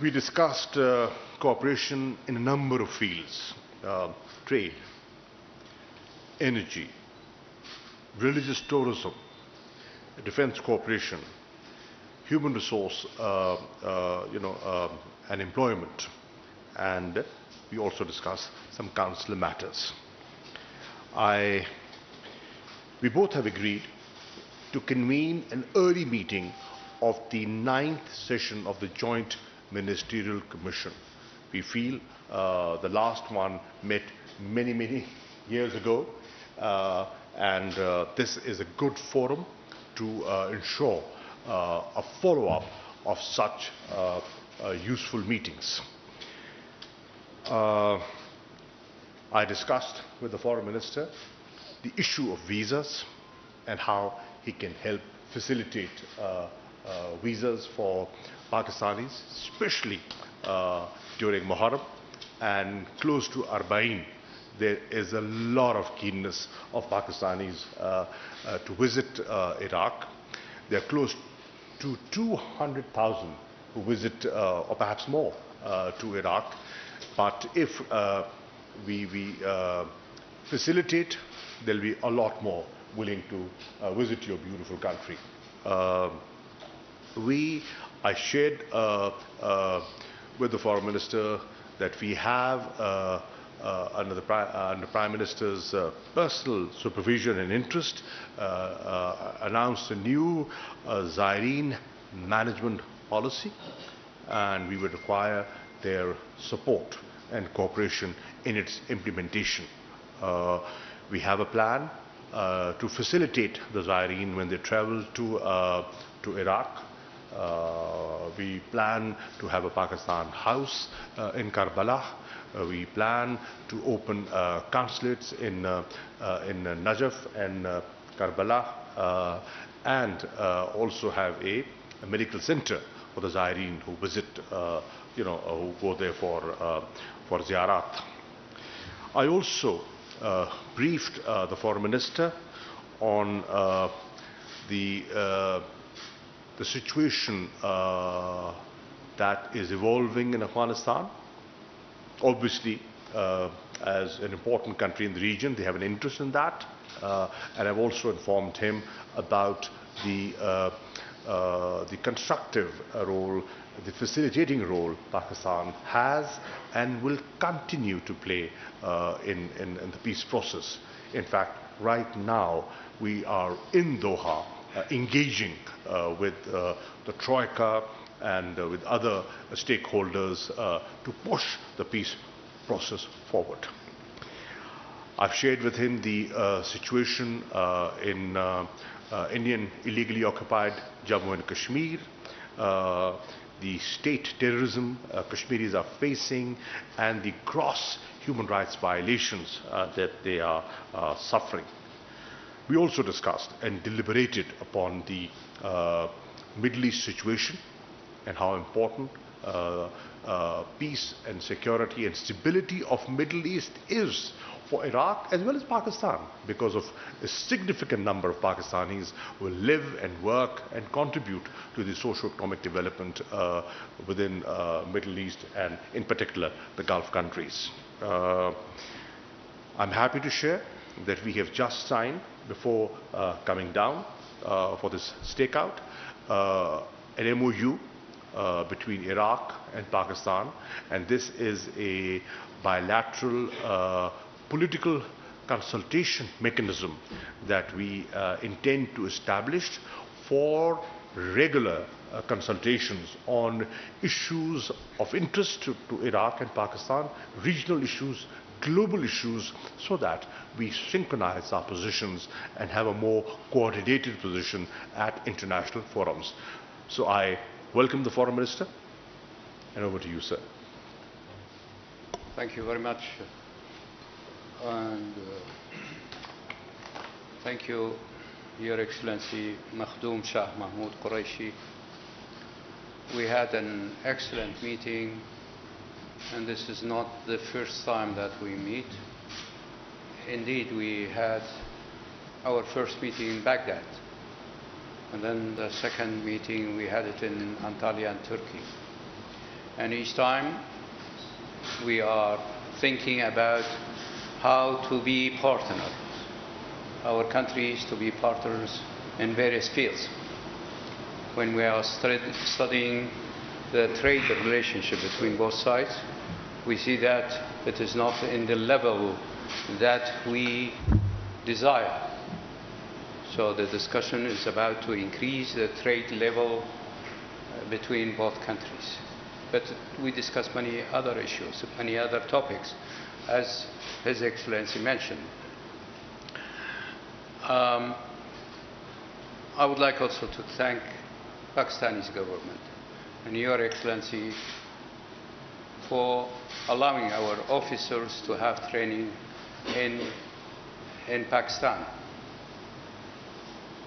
We discussed cooperation in a number of fields: trade, energy, religious tourism, defense cooperation, human resource, and employment. And we also discussed some consular matters. We both have agreed to convene an early meeting of the 9th session of the Joint Ministerial Commission. We feel the last one met many years ago, and this is a good forum to ensure a follow-up of such useful meetings. I discussed with the Foreign Minister the issue of visas and how he can help facilitate visas for Pakistanis, especially during Muharram and close to Arba'in. There is a lot of keenness of Pakistanis to visit Iraq. There are close to 200,000 who visit, or perhaps more, to Iraq. But if we facilitate, there will be a lot more willing to visit your beautiful country. I shared with the Foreign Minister that we have, under the Prime Minister's personal supervision and interest, announced a new Zyrine management policy, and we would require their support and cooperation in its implementation. We have a plan to facilitate the Zyrine when they travel to Iraq. We plan to have a Pakistan house in Karbala. We plan to open consulates in Najaf and Karbala, and also have a medical center for the Zyrine who visit, who go there for ziyarat. I also briefed the Foreign Minister on the situation that is evolving in Afghanistan. Obviously, as an important country in the region, they have an interest in that, and I've also informed him about the constructive role, the facilitating role Pakistan has and will continue to play in the peace process. In fact, right now we are in Doha engaging with the Troika and with other stakeholders to push the peace process forward. I've shared with him the situation in Indian illegally occupied Jammu and Kashmir, the state terrorism Kashmiris are facing, and the gross human rights violations that they are suffering. We also discussed and deliberated upon the Middle East situation and how important peace and security and stability of Middle East is for Iraq as well as Pakistan, because of a significant number of Pakistanis who live and work and contribute to the socio-economic development within Middle East and in particular the Gulf countries. I'm happy to share that we have just signed, before coming down for this stakeout, an MOU between Iraq and Pakistan, and this is a bilateral political consultation mechanism that we intend to establish for regular consultations on issues of interest to Iraq and Pakistan, regional issues, global issues, so that we synchronize our positions and have a more coordinated position at international forums. So I welcome the Foreign Minister, and over to you, sir. Thank you very much. And thank you, Your Excellency Makhdoom Shah Mahmood Qureshi. We had an excellent meeting, and this is not the first time that we meet. Indeed, we had our first meeting in Baghdad, and then the second meeting we had it in Antalya in Turkey. And each time we are thinking about how to be partners, our countries to be partners in various fields. When we are studying the trade relationship between both sides, we see that it is not in the level that we desire. So the discussion is about to increase the trade level between both countries. But we discuss many other issues, many other topics, as His Excellency mentioned. I would like also to thank Pakistani government and Your Excellency for allowing our officers to have training in Pakistan,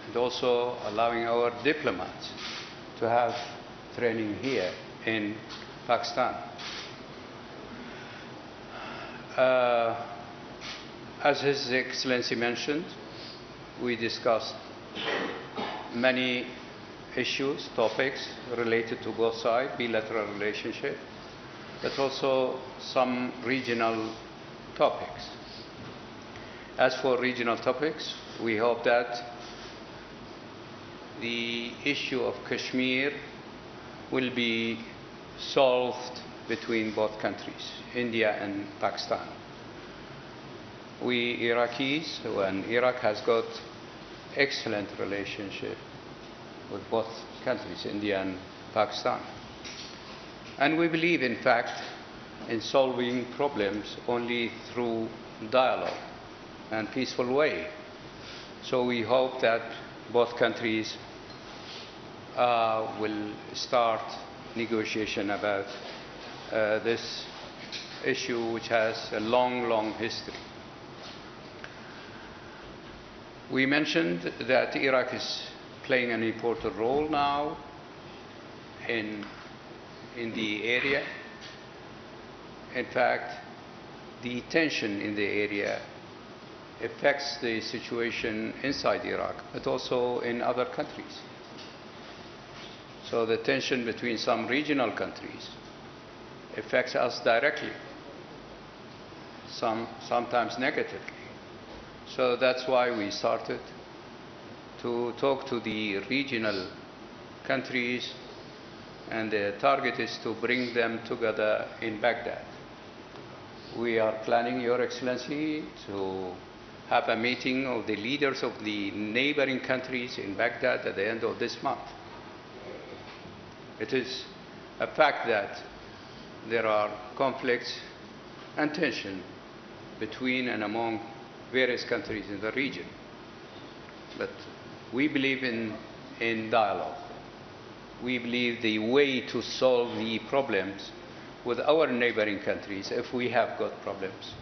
and also allowing our diplomats to have training here in Pakistan. As His Excellency mentioned, we discussed many issues, topics related to both sides, bilateral relationship, but also some regional topics. As for regional topics, we hope that the issue of Kashmir will be solved between both countries, India and Pakistan. We Iraqis, and Iraq has got excellent relationship with both countries, India and Pakistan. And we believe, in fact, in solving problems only through dialogue and peaceful way. So we hope that both countries will start negotiation about this issue, which has a long, long history. We mentioned that Iraq is playing an important role now in the area. In fact, the tension in the area affects the situation inside Iraq, but also in other countries. So the tension between some regional countries affects us directly, sometimes negatively. So that's why we started to talk to the regional countries, and the target is to bring them together in Baghdad. We are planning, Your Excellency, to have a meeting of the leaders of the neighboring countries in Baghdad at the end of this month. It is a fact that there are conflicts and tension between and among various countries in the region. But we believe in dialogue. We believe the way to solve the problems with our neighboring countries, if we have got problems,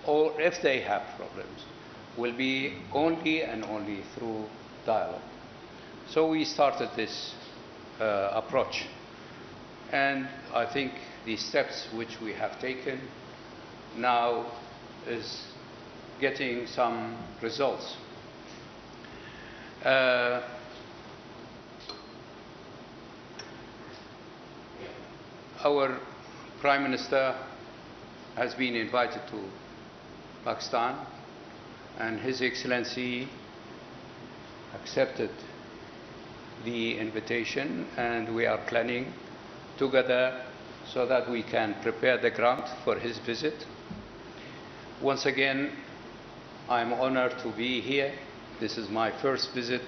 or if they have problems, will be only and only through dialogue. So we started this approach. And I think the steps which we have taken now is getting some results. Our Prime Minister has been invited to Pakistan, and His Excellency accepted the invitation, and we are planning together so that we can prepare the ground for his visit. Once again, I'm honored to be here. This is my first visit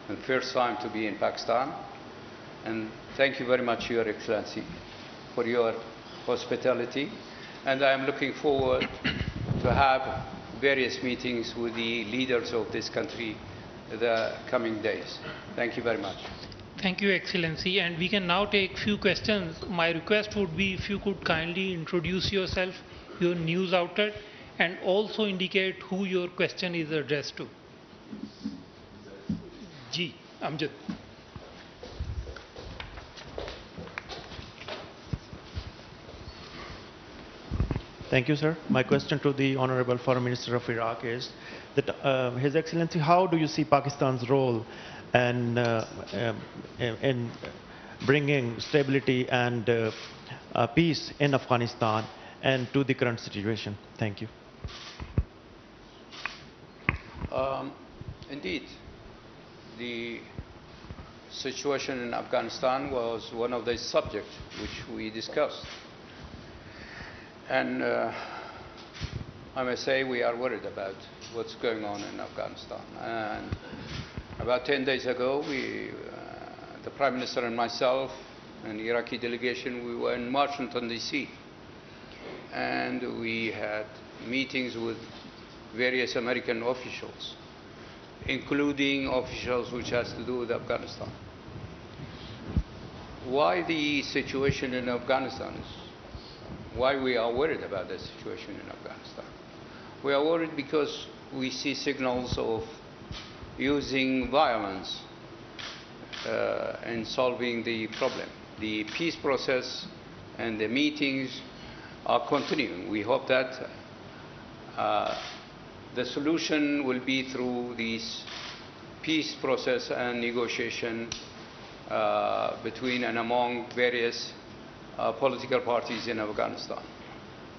and first time to be in Pakistan. And thank you very much, Your Excellency, for your hospitality. And I am looking forward to have various meetings with the leaders of this country the coming days. Thank you very much. Thank you, Excellency. And we can now take few questions. My request would be if you could kindly introduce yourself, your news outlet, and also indicate who your question is addressed to. Ji, Amjad. Thank you, sir. My question to the Honorable Foreign Minister of Iraq is that, His Excellency, how do you see Pakistan's role in bringing stability and peace in Afghanistan and to the current situation? Thank you. Indeed, the situation in Afghanistan was one of the subjects which we discussed. And I must say we are worried about what's going on in Afghanistan. And about 10 days ago, the Prime Minister and myself and the Iraqi delegation, we were in Washington, D.C. And we had meetings with various American officials, including officials which has to do with Afghanistan. Why the situation in Afghanistan is, why we are worried about the situation in Afghanistan? We are worried because we see signals of using violence in solving the problem. The peace process and the meetings are continuing. We hope that the solution will be through this peace process and negotiation between and among various political parties in Afghanistan.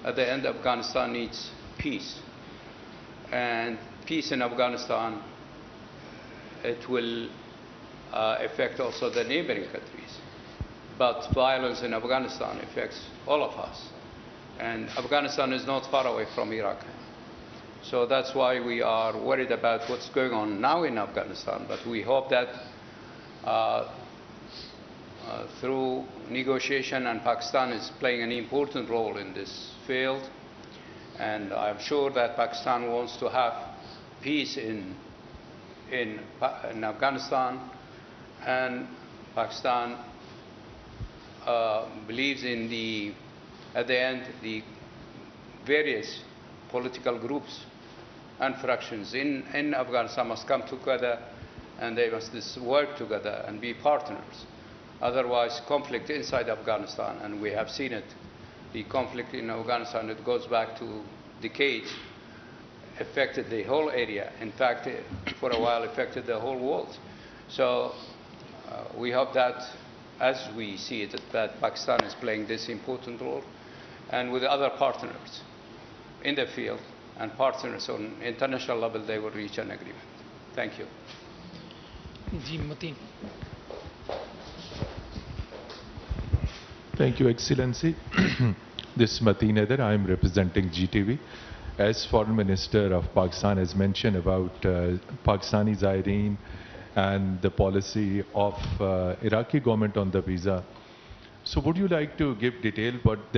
At the end, Afghanistan needs peace. And peace in Afghanistan, it will affect also the neighboring countries. But violence in Afghanistan affects all of us. And Afghanistan is not far away from Iraq. So that's why we are worried about what's going on now in Afghanistan. But we hope that through negotiation, and Pakistan is playing an important role in this field, and I'm sure that Pakistan wants to have peace in Afghanistan, and Pakistan believes in at the end, the various political groups and fractions in Afghanistan must come together, and they must work together and be partners. Otherwise, conflict inside Afghanistan, and we have seen it, the conflict in Afghanistan, it goes back to decades, affected the whole area. In fact, for a while, affected the whole world. So we hope that, as we see it, that Pakistan is playing this important role, and with other partners in the field and partners on international level, they will reach an agreement. Thank you. Thank you, Excellency. This is Mateen Haider. I am representing GTV. As Foreign Minister of Pakistan has mentioned about Pakistani Zaireen and the policy of Iraqi government on the visa. So would you like to give detail what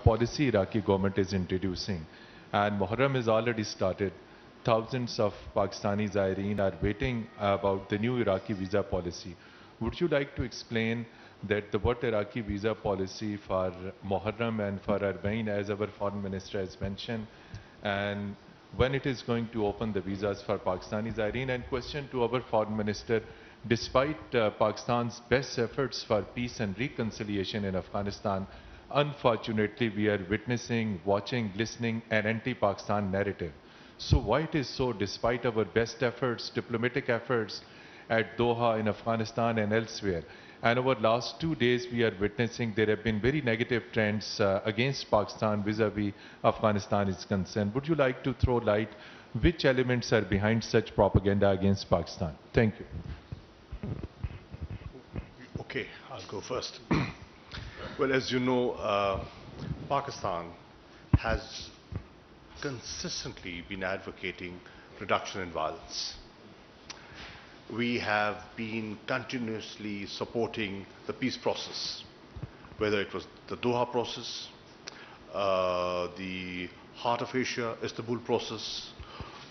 policy Iraqi government is introducing? And Muharram has already started. Thousands of Pakistani Zaireen are waiting about the new Iraqi visa policy. Would you like to explain that what Iraqi visa policy for Muharram and for Arba'in, as our Foreign Minister has mentioned, and when it is going to open the visas for Pakistani Zaireen? And question to our Foreign Minister, despite Pakistan's best efforts for peace and reconciliation in Afghanistan, unfortunately we are witnessing, watching, listening an anti-Pakistan narrative. So why it is so, despite our best efforts, diplomatic efforts at Doha in Afghanistan and elsewhere? And over last 2 days, we are witnessing there have been very negative trends against Pakistan vis-a-vis Afghanistan is concerned. Would you like to throw light which elements are behind such propaganda against Pakistan? Thank you. Okay, I'll go first. Well, as you know, Pakistan has consistently been advocating reduction in violence. We have been continuously supporting the peace process, whether it was the Doha process, the Heart of Asia, Istanbul process,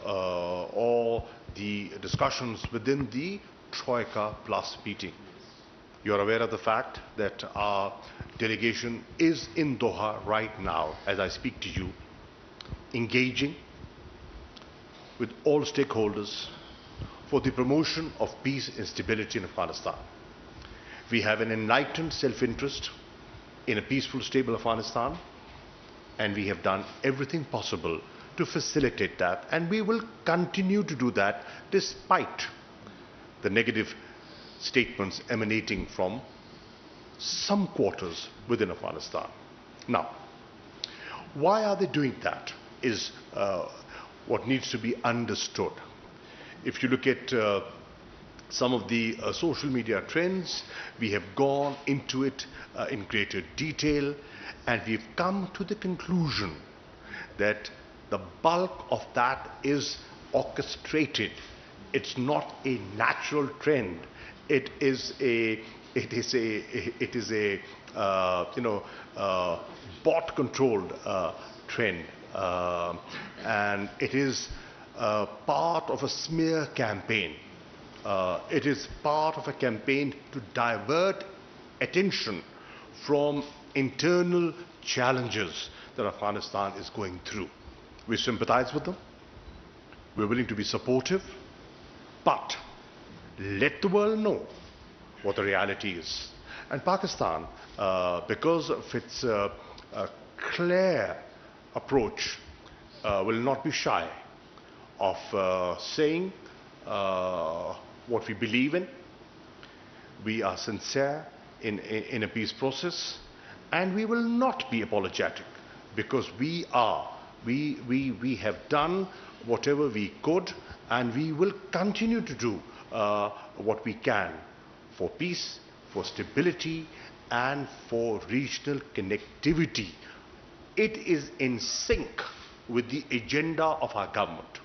or the discussions within the Troika Plus meeting. You're aware of the fact that our delegation is in Doha right now, as I speak to you, engaging with all stakeholders for the promotion of peace and stability in Afghanistan. We have an enlightened self-interest in a peaceful, stable Afghanistan, and we have done everything possible to facilitate that, and we will continue to do that despite the negative statements emanating from some quarters within Afghanistan. Now, why are they doing that is what needs to be understood. If you look at some of the social media trends, we have gone into it in greater detail, and we've come to the conclusion that the bulk of that is orchestrated. It's not a natural trend. It is a bot-controlled trend, and it is part of a smear campaign. It is part of a campaign to divert attention from internal challenges that Afghanistan is going through. We sympathize with them. We're willing to be supportive, but let the world know what the reality is. And Pakistan, because of its clear approach, will not be shy of saying what we believe in. We are sincere in a peace process, and we will not be apologetic, because we have done whatever we could, and we will continue to do what we can for peace, for stability, and for regional connectivity. It is in sync with the agenda of our government.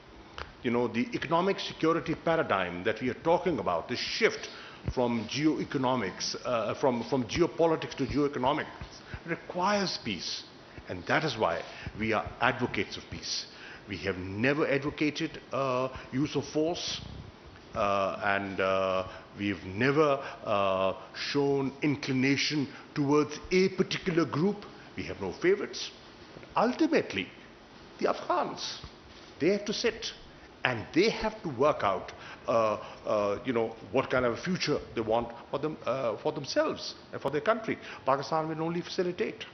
You know, the economic security paradigm that we are talking about, the shift from geoeconomics, from geopolitics to geoeconomics, requires peace. And that is why we are advocates of peace. We have never advocated use of force, and we've never shown inclination towards a particular group. We have no favorites. But ultimately, the Afghans, they have to sit and they have to work out what kind of a future they want for themselves and for their country. Pakistan will only facilitate.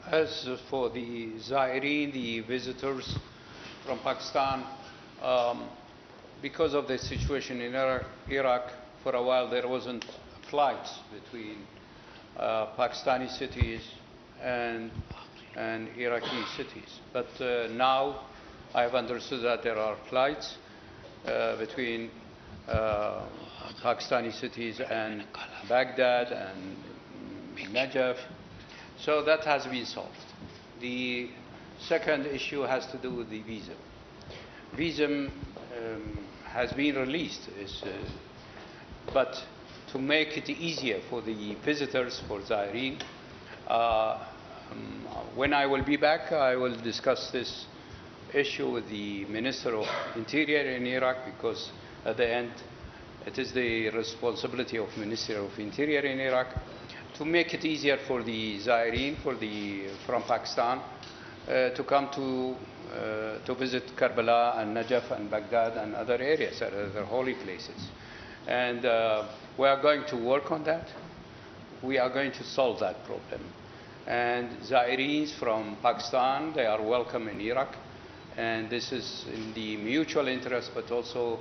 As for the Zaireen, the visitors from Pakistan, because of the situation in Iraq, for a while there wasn't flights between Pakistani cities and Iraqi cities. But now I have understood that there are flights between Pakistani cities and Baghdad and Najaf. So that has been solved. The second issue has to do with the visa. Visa has been released, but to make it easier for the visitors, for Zaireen, when I will be back, I will discuss this issue with the Minister of Interior in Iraq, because at the end it is the responsibility of Minister of Interior in Iraq to make it easier for the Zaireen, from Pakistan, to come to visit Karbala and Najaf and Baghdad and other areas, other holy places. And we are going to work on that. We are going to solve that problem. And Zaireens from Pakistan, they are welcome in Iraq. And this is in the mutual interest, but also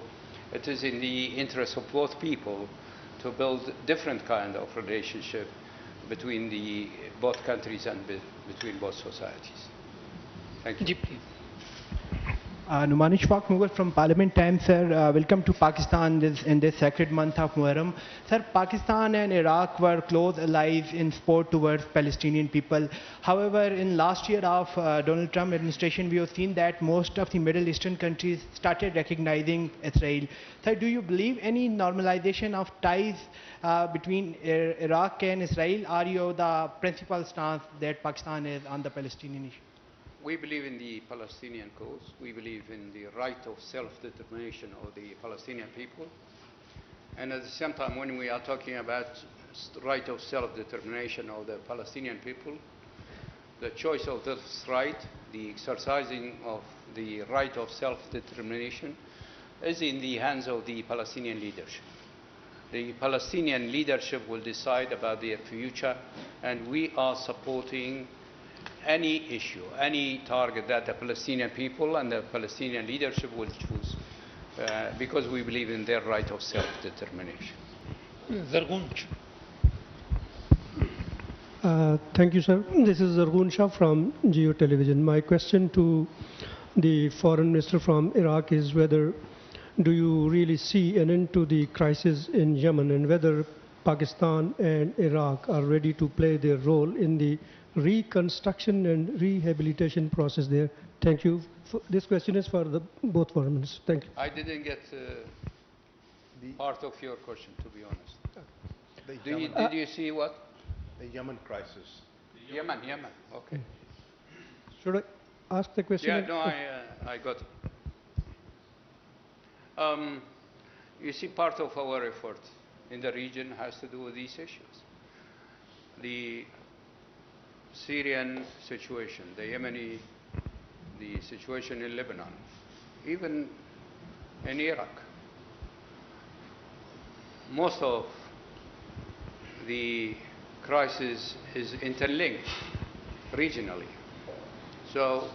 it is in the interest of both people to build different kind of relationship between both countries and between both societies. Thank you. Numanish Mughal from Parliament Times, sir. Welcome to Pakistan in this sacred month of Muharram. Sir, Pakistan and Iraq were close allies in support towards Palestinian people. However, in last year of Donald Trump administration, we have seen that most of the Middle Eastern countries started recognizing Israel. Sir, do you believe any normalization of ties between Iraq and Israel? Are you the principal stance that Pakistan is on the Palestinian issue? We believe in the Palestinian cause. We believe in the right of self-determination of the Palestinian people. And at the same time, when we are talking about right of self-determination of the Palestinian people, the choice of this right, the exercising of the right of self-determination, is in the hands of the Palestinian leadership. The Palestinian leadership will decide about their future, and we are supporting any issue, any target that the Palestinian people and the Palestinian leadership will choose, because we believe in their right of self-determination. Zargun. Thank you, sir. This is Zargun Shah from Geo Television. My question to the foreign minister from Iraq is whether do you really see an end to the crisis in Yemen, and whether Pakistan and Iraq are ready to play their role in the reconstruction and rehabilitation process there? Thank you. This question is for both foreign ministers. Thank you. I didn't get part of your question, to be honest. Did you see what? The Yemen crisis. Yemen, okay. Should I ask the question? Yeah, no, I got it. You see, part of our effort in the region has to do with these issues. The Syrian situation, the Yemeni, the situation in Lebanon, even in Iraq. Most of the crisis is interlinked regionally. So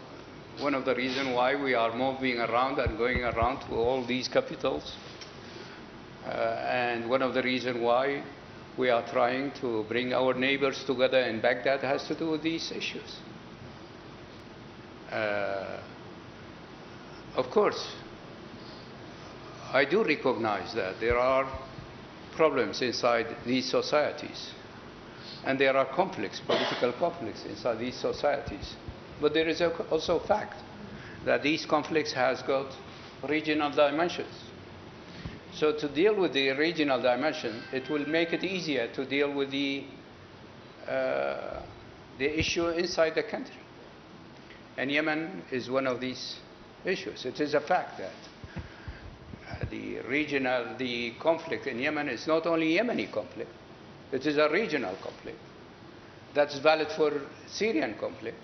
one of the reasons why we are moving around and going around to all these capitals, and one of the reasons why we are trying to bring our neighbors together in Baghdad has to do with these issues. Of course, I do recognize that there are problems inside these societies, and there are conflicts, political conflicts inside these societies. But there is also a fact that these conflicts has got regional dimensions. So to deal with the regional dimension, it will make it easier to deal with the issue inside the country. And Yemen is one of these issues. It is a fact that the conflict in Yemen is not only Yemeni conflict, it is a regional conflict. That's valid for Syrian conflict.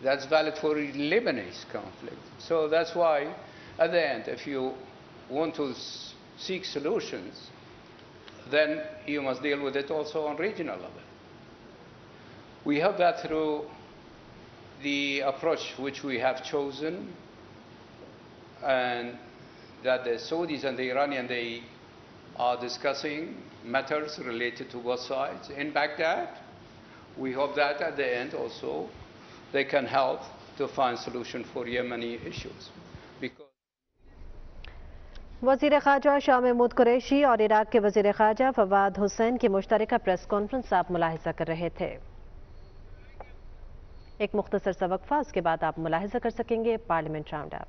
That's valid for Lebanese conflict. So that's why, at the end, if you want to seek solutions, then you must deal with it also on regional level. We have that through the approach which we have chosen, and that the Saudis and the Iranians, they are discussing matters related to both sides in Baghdad. We hope that at the end also they can help to find solution for Yemeni issues. वज़ीर ख़ारजा शाह महमूद कुरैशी और Iraq के वज़ीर ख़ारजा फवाद हुसैन की मुश्तरकः press conference आप मुलाहिज़ा कर रहे थे। एक मुख्तसर सा वक्फा, उसके बाद आप मुलाहिज़ा कर सकेंगे पार्लियामेंट राउंड अप।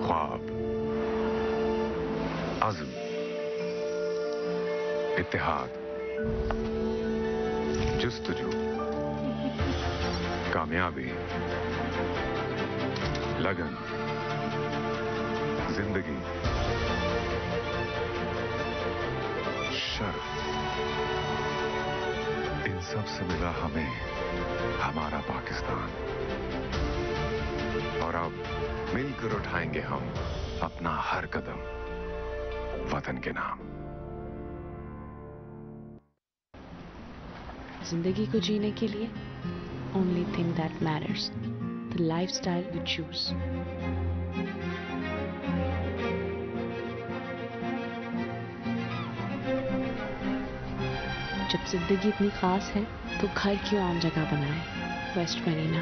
ख्वाब, अज़्म, इत्तेहाद, जुस्तजू, कामयाबी, लगन, जिंदगी, शर्फ, इन सब से मिला हमें हमारा पाकिस्तान, और अब मिलकर उठाएंगे हम अपना हर कदम वतन के नाम। जिंदगी को जीने के लिए only thing that matters, the lifestyle you choose. जब जिंदगी इतनी खास है तो घर क्यों आम जगह बनाए। वेस्ट मरीना।